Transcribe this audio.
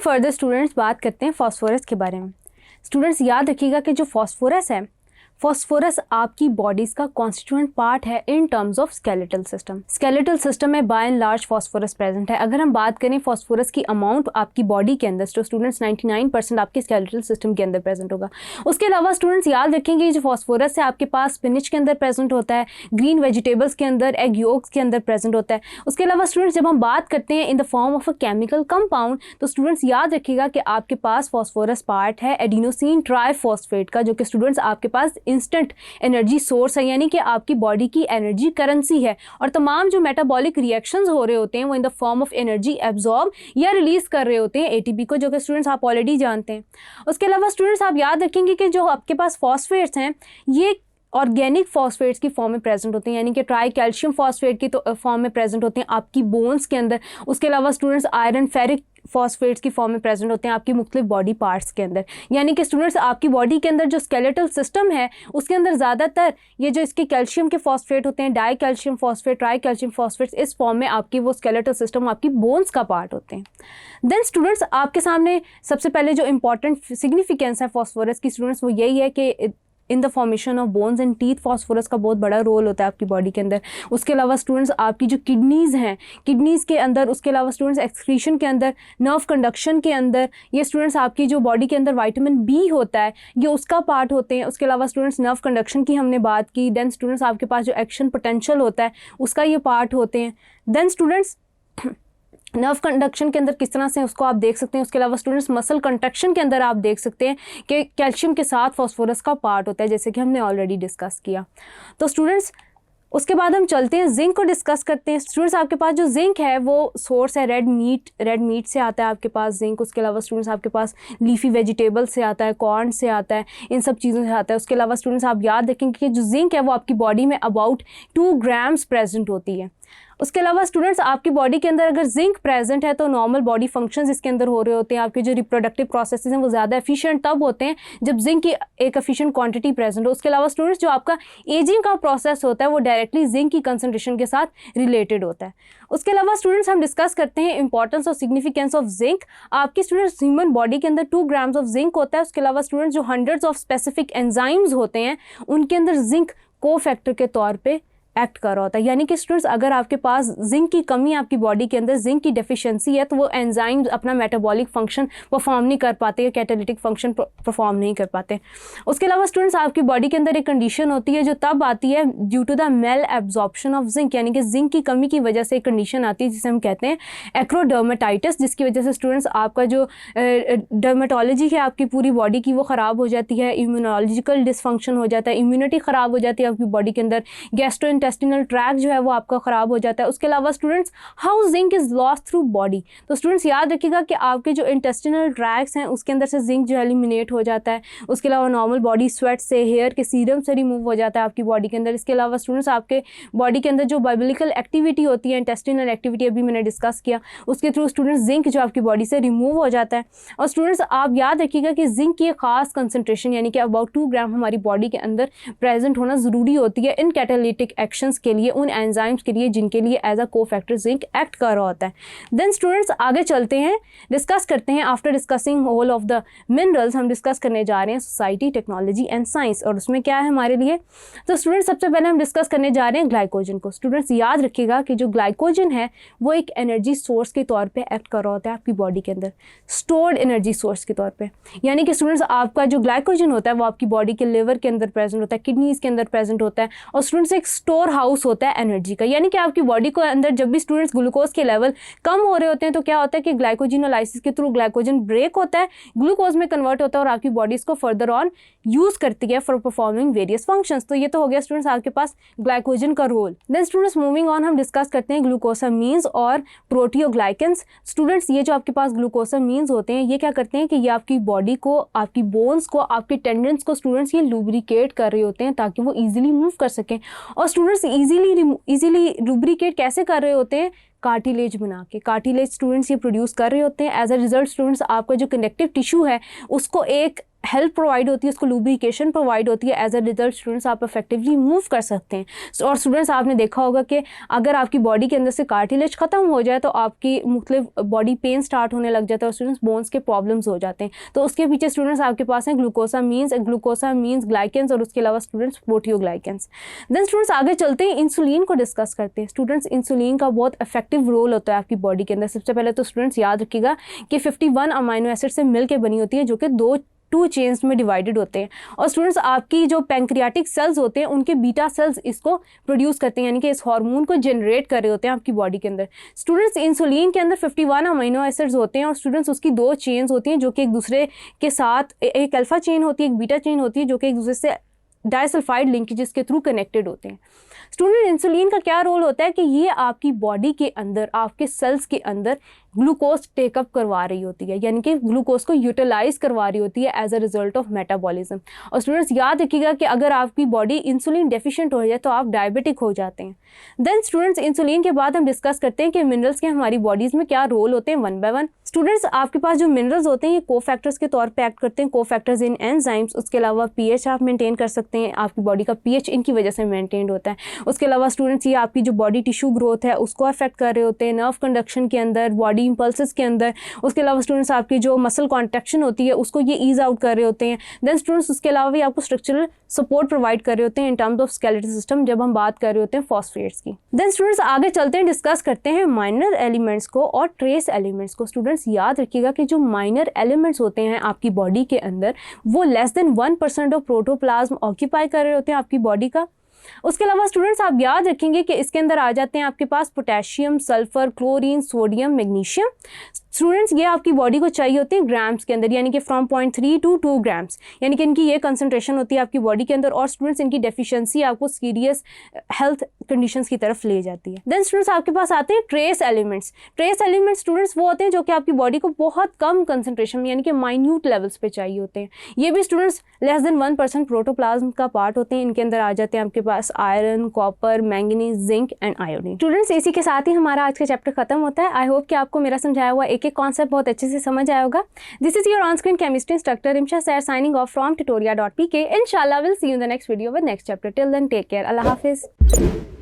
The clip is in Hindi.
फर्दर स्टूडेंट्स बात करते हैं फास्फोरस के बारे में। स्टूडेंट्स याद रखिएगा कि जो फास्फोरस है, फास्फोरस आपकी बॉडीज़ का कॉन्स्टिट्यूएंट पार्ट है in terms of skeletal system. Skeletal system में by and large phosphorus present है। अगर हम बात करें फास्फोरस की अमाउंट आपकी बॉडी के अंदर, तो स्टूडेंट्स 99% आपके स्केलेटल सिस्टम के अंदर प्रेजेंट होगा। उसके अलावा स्टूडेंट्स याद रखेंगे जो फास्फोरस है आपके पास स्पिनच के अंदर प्रेजेंट होता है, ग्रीन वेजिटेबल्स के अंदर, एग योक्स के अंदर प्रेजेंट होता है। उसके अलावा स्टूडेंट्स जब हम बात करते हैं in the form of a chemical compound, तो स्टूडेंट्स याद रखिएगा कि आपके पास फास्फोरस पार्ट है एडिनोसिन ट्राइफॉस्फेट का, जो कि स्टूडेंट्स आपके पास इंस्टेंट एनर्जी सोर्स है, यानी कि आपकी बॉडी की एनर्जी करेंसी है। और तमाम जो मेटाबॉलिक रिएक्शंस हो रहे होते हैं वो in the form of energy absorb या रिलीज कर रहे होते हैं एटीपी को, जो कि स्टूडेंट्स आप ऑलरेडी जानते हैं। उसके अलावा स्टूडेंट्स आप याद रखेंगे कि जो आपके पास फॉस्फेट्स हैं ये ऑर्गेनिक फॉस्फेट्स की फॉर्म में प्रेजेंट होते हैं, यानी कि ट्राई कैल्शियम फॉस्फेट की तो फॉर्म में प्रेजेंट होते हैं आपकी बोन्स के अंदर। उसके अलावा स्टूडेंट्स आयरन फेरिक फॉस्फेट्स की फॉर्म में प्रेजेंट होते हैं आपकी मुख्तलिफ बॉडी पार्ट्स के अंदर। यानी कि स्टूडेंट्स आपकी बॉडी के अंदर जो स्केलेटल सिस्टम है उसके अंदर ज़्यादातर ये जो इसके कैल्शियम के फॉस्फेट होते हैं, die calcium phosphate, try calcium phosphates, इस फॉर्म में आपकी वो स्केलेटल सिस्टम आपकी बोन्स का पार्ट होते हैं। देन स्टूडेंट्स आपके सामने सबसे पहले जो इंपॉर्टेंट सिग्निफिकेंस है फॉस्फोरस की स्टूडेंट्स वो यही है कि in the formation of bones and teeth phosphorus का बहुत बड़ा रोल होता है आपकी बॉडी के अंदर। उसके अलावा स्टूडेंट्स आपकी जो किडनीज़ हैं, किडनीज़ के अंदर, उसके अलावा स्टूडेंट्स एक्सक्रीशन के अंदर, नर्व कंडक्शन के अंदर, ये स्टूडेंट्स आपकी जो बॉडी के अंदर विटामिन बी होता है ये उसका पार्ट होते हैं। उसके अलावा स्टूडेंट्स नर्व कंडक्शन की हमने बात की। देन स्टूडेंट्स आपके पास जो एक्शन पोटेंशियल होता है उसका ये पार्ट होते हैं। देन स्टूडेंट्स नर्व कंडक्शन के अंदर किस तरह से उसको आप देख सकते हैं। उसके अलावा स्टूडेंट्स मसल कंट्रैक्शन के अंदर आप देख सकते हैं कि कैल्शियम के साथ फास्फोरस का पार्ट होता है, जैसे कि हमने ऑलरेडी डिस्कस किया। तो स्टूडेंट्स उसके बाद हम चलते हैं जिंक को डिस्कस करते हैं। स्टूडेंट्स आपके पास जो जिंक है वो सोर्स है रेड मीट से आता है आपके पास जिंक। उसके अलावा स्टूडेंट्स आपके पास लीफी वेजिटेबल से आता है, कॉर्न से आता है, इन सब चीज़ों से आता है। उसके अलावा स्टूडेंट्स आप याद रखेंगे कि जो जिंक है वो आपकी बॉडी में अबाउट 2 ग्राम्स प्रेजेंट होती है। उसके अलावा स्टूडेंट्स आपकी बॉडी के अंदर अगर जिंक प्रेजेंट है तो नॉर्मल बॉडी फंक्शंस इसके अंदर हो रहे होते हैं। आपके जो रिप्रोडक्टिव प्रोसेसेस हैं वो ज़्यादा एफिशिएंट तब होते हैं जब जिंक की एक एफिशिएंट क्वांटिटी प्रेजेंट हो। उसके अलावा स्टूडेंट्स जो आपका एजिंग का प्रोसेस होता है वो डायरेक्टली जिंक की कंसंट्रेशन के साथ रिलेटेड होता है। उसके अलावा स्टूडेंट्स हम डिस्कस करते हैं इंपॉर्टेंस और सिग्निफिकेंस ऑफ जिंक। आपकी स्टूडेंट्स ह्यूमन बॉडी के अंदर 2 ग्राम्स ऑफ जिंक होता है। उसके अलावा स्टूडेंट्स जो हंड्रेड्स ऑफ स्पेसिफिक एंजाइम्स होते हैं उनके अंदर जिंक को फैक्टर के तौर पर एक्ट कर रहा होता है। यानी कि स्टूडेंट्स अगर आपके पास जिंक की कमी, आपकी बॉडी के अंदर जिंक की डेफिशिएंसी है तो वो एंजाइम्स अपना मेटाबॉलिक फंक्शन परफॉर्म नहीं कर पाते, कैटालिटिक फंक्शन परफॉर्म नहीं कर पाते। उसके अलावा स्टूडेंट्स आपकी बॉडी के अंदर एक कंडीशन होती है जो तब आती है due to the malabsorption of zinc, यानी कि जिंक की कमी की वजह से एक कंडीशन आती है जिसे हम कहते हैं एक्रोडर्मेटाइटिस, जिसकी वजह से स्टूडेंट्स आपका जो डर्मेटोलॉजी है आपकी पूरी बॉडी की वो ख़राब हो जाती है, इम्यूनोलॉजिकल डिसफंक्शन हो जाता है, इम्यूनिटी ख़राब हो जाती है आपकी बॉडी के अंदर, गैस्ट्रोइंटेस्टिनल ट्रैक जो है वो आपका ख़राब हो जाता है। उसके अलावा students how zinc is lost through body, तो स्टूडेंट्स याद रखिएगा कि आपके जो इंटेस्टिनल ट्रैक्स हैं उसके अंदर से जिंक जो एलिमिनेट हो जाता है। उसके अलावा नॉर्मल बॉडी स्वेट से, हेयर के सीरम से रिमूव हो जाता है आपकी बॉडी के अंदर। इसके अलावा स्टूडेंट्स आपके बॉडी के अंदर जो बायोलॉजिकल एक्टिविटी होती है, इंटेस्टिनल एक्टिविटी अभी मैंने डिस्कस किया, उसके थ्रू स्टूडेंट्स जिंक जो आपकी बॉडी से रिमूव हो जाता है। और स्टूडेंट्स आप याद रखिएगा कि जिंक की एक खास कंसनट्रेशन यानी कि अबाउट 2 ग्राम हमारी बॉडी के अंदर प्रेजेंट होना ज़रूरी होती है इन कैटालिटिक एक्शंस के लिए, उन एंजाइम्स के लिए जिनके लिए as a cofactor zinc act कर रहा होता है। देन स्टूडेंट्स आगे चलते हैं, डिस्कस करते हैं। After discussing all of the minerals हम डिस्कस करने जा रहे हैं सोसाइटी, टेक्नोलॉजी एंड साइंस, और उसमें क्या है हमारे लिए। तो स्टूडेंट्स सबसे पहले हम डिस्कस करने जा रहे हैं ग्लाइकोजन को। स्टूडेंट्स याद रखिएगा कि जो ग्लाइकोजन है वो एक एनर्जी सोर्स के तौर पे एक्ट कर रहा होता है आपकी बॉडी के अंदर, स्टोर्ड एनर्जी सोर्स के तौर पे। यानी कि स्टूडेंट्स आपका जो ग्लाइकोजन होता है वो आपकी बॉडी के लिवर के अंदर प्रेजेंट होता है, किडनीज के अंदर प्रेजेंट होता है, और स्टूडेंट्स एक स्टोर हाउस होता है एनर्जी का। यानी कि आपकी बॉडी को अंदर जब भी स्टूडेंट्स ग्लूकोज के लेवल कम हो रहे होते हैं तो क्या होता है कि ग्लाइकोजिनोलाइसिस के थ्रू ग्लाइकोजन ब्रेक होता है, ग्लूकोज में कन्वर्ट होता है और आपकी बॉडी इसको फर्दर ऑन यूज करती है फॉर परफॉर्मिंग वेरियस फंक्शंस। तो ये तो हो गया स्टूडेंट्स आपके पास ग्लाइकोजन का role. Then students moving on हम डिस्कस करते हैं ग्लूकोसामीन्स और प्रोटियोग्लाइकेंस। स्टूडेंट्स ये जो आपके पास ग्लूकोसामीन्स होते हैं ये क्या करते हैं कि ये आपकी बॉडी को, आपकी बोन्स को, आपके टेंडेंस को स्टूडेंट्स ये लुब्रिकेट कर रहे होते हैं ताकि वो ईजिली मूव कर सकें। और स्टूडेंट्स ईजिली लुब्रिकेट कैसे कर रहे होते हैं, कार्टिलेज बना के। कार्टिलेज स्टूडेंट्स ये प्रोड्यूस कर रहे होते हैं। एज अ रिजल्ट स्टूडेंट्स आपका जो कनेक्टिव टिश्यू है उसको एक हेल्प प्रोवाइड होती है, उसको लुब्रिकेशन प्रोवाइड होती है। एज अ रिजल्ट स्टूडेंट्स आप इफेक्टिवली मूव कर सकते हैं। और स्टूडेंट्स आपने देखा होगा कि अगर आपकी बॉडी के अंदर से कार्टिलेज खत्म हो जाए तो आपकी मुख्तलिफ बॉडी पेन स्टार्ट होने लग जाता है और स्टूडेंट्स बोन्स के प्रॉब्लम्स हो जाते हैं। तो उसके पीछे स्टूडेंट्स आपके पास हैं ग्लूकोसामीन्स ग्लाइकेंस और उसके अलावा स्टूडेंट्स प्रोटियोग्लाइकेंस। देन स्टूडेंट्स आगे चलते हैं, इंसुलिन को डिस्कस करते हैं। स्टूडेंट्स इंसुलिन का बहुत इफेक्टिव रोल होता है आपकी बॉडी के अंदर। सबसे पहले तो स्टूडेंट्स याद रखिएगा कि 51 अमाइनो एसिड से मिलकर बनी होती है, जो कि टू चेन्स में डिवाइडेड होते हैं। और स्टूडेंट्स आपकी जो पैंक्रियाटिक सेल्स होते हैं उनके बीटा सेल्स इसको प्रोड्यूस करते हैं, यानी कि इस हार्मोन को जनरेट कर रहे होते हैं आपकी बॉडी के अंदर। स्टूडेंट्स इंसुलिन के अंदर 51 अमीनो एसिड्स होते हैं और स्टूडेंट्स उसकी 2 चेन्स होती हैं जो कि एक दूसरे के साथ, एक अल्फा चेन होती है, एक बीटा चेन होती है, जो कि एक दूसरे से डाइसल्फाइड लिंकेजेस के थ्रू कनेक्टेड होते हैं। स्टूडेंट इंसुलिन का क्या रोल होता है कि ये आपकी बॉडी के अंदर, आपके सेल्स के अंदर ग्लूकोज टेकअप करवा रही होती है, यानी कि ग्लूकोज को यूटिलाइज करवा रही होती है as a result of metabolism. और स्टूडेंट्स याद रखिएगा कि अगर आपकी बॉडी इंसुलिन डेफिशिएंट हो जाए तो आप डायबिटिक हो जाते हैं। देन स्टूडेंट्स इंसुलिन के बाद हम डिस्कस करते हैं कि मिनरल्स के हमारी बॉडीज़ में क्या रोल होते हैं वन बाय वन। स्टूडेंट्स आपके पास जो मिनरल्स होते हैं ये कोफैक्टर्स के तौर पे एक्ट करते हैं, कोफैक्टर्स इन एंजाइम्स। उसके अलावा पीएच आप मेंटेन कर सकते हैं, आपकी बॉडी का पीएच इनकी वजह से मेंटेन्ड होता है। उसके अलावा स्टूडेंट्स ये आपकी जो बॉडी टिश्यू ग्रोथ है उसको अफेक्ट कर रहे होते हैं, नर्व कंडक्शन के अंदर, बॉडी इंपल्सेस के अंदर। उसके अलावा स्टूडेंट्स आपकी जो मसल कॉन्ट्रैक्शन होती है उसको ये ईज आउट कर रहे होते हैं। देन स्टूडेंट्स उसके अलावा भी आपको स्ट्रक्चरल सपोर्ट प्रोवाइड कर रहे होते हैं इन टर्म्स ऑफ स्केलेटल सिस्टम, जब हम बात कर रहे होते हैं फॉस्फेट्स की। देन स्टूडेंट्स आगे चलते हैं, डिस्कस करते हैं माइनर एलिमेंट्स को और ट्रेस एलिमेंट्स को। स्टूडेंट्स याद रखिएगा कि जो माइनर एलिमेंट्स होते हैं आपकी बॉडी के अंदर वो less than 1% of protoplasm occupy कर रहे होते हैं आपकी बॉडी का। उसके अलावा स्टूडेंट्स आप याद रखेंगे कि इसके अंदर आ जाते हैं आपके पास potassium, sulphur, chlorine, sodium, magnesium. Students ये आपकी बॉडी को चाहिए होती है ग्राम्स के अंदर, यानी कि फ्रॉम 0.3 to 2 ग्राम्स, यानी कि इनकी ये कंसंट्रेशन होती है आपकी बॉडी के अंदर। और स्टूडेंट्स इनकी डेफिशिएंसी आपको सीरियस हेल्थ कंडीशंस की तरफ ले जाती है। देन स्टूडेंट्स आपके पास आते हैं trace elements. Trace elements students वो होते हैं जो कि आपकी बॉडी को बहुत कम कंसंट्रेशन में, यानी कि माइन्यूट लेवल्स पे चाहिए होते हैं। ये भी स्टूडेंट्स लेस देन 1% प्रोटोप्लाज्म का पार्ट होते हैं। इनके अंदर आ जाते हैं आपके पास iron, copper, manganese, zinc and iodine. Students इसी के साथ ही हमारा आज का चैप्टर खत्म होता है। आई होप कि आपको मेरा समझाया हुआ एक कॉन्सेप्ट बहुत अच्छे से समझ आया होगा। This is your on screen chemistry instructor Rimsha sir signing off from tutoria.pk. Inshallah we'll see you in the next video with next chapter. Till then take care. Allah Hafiz.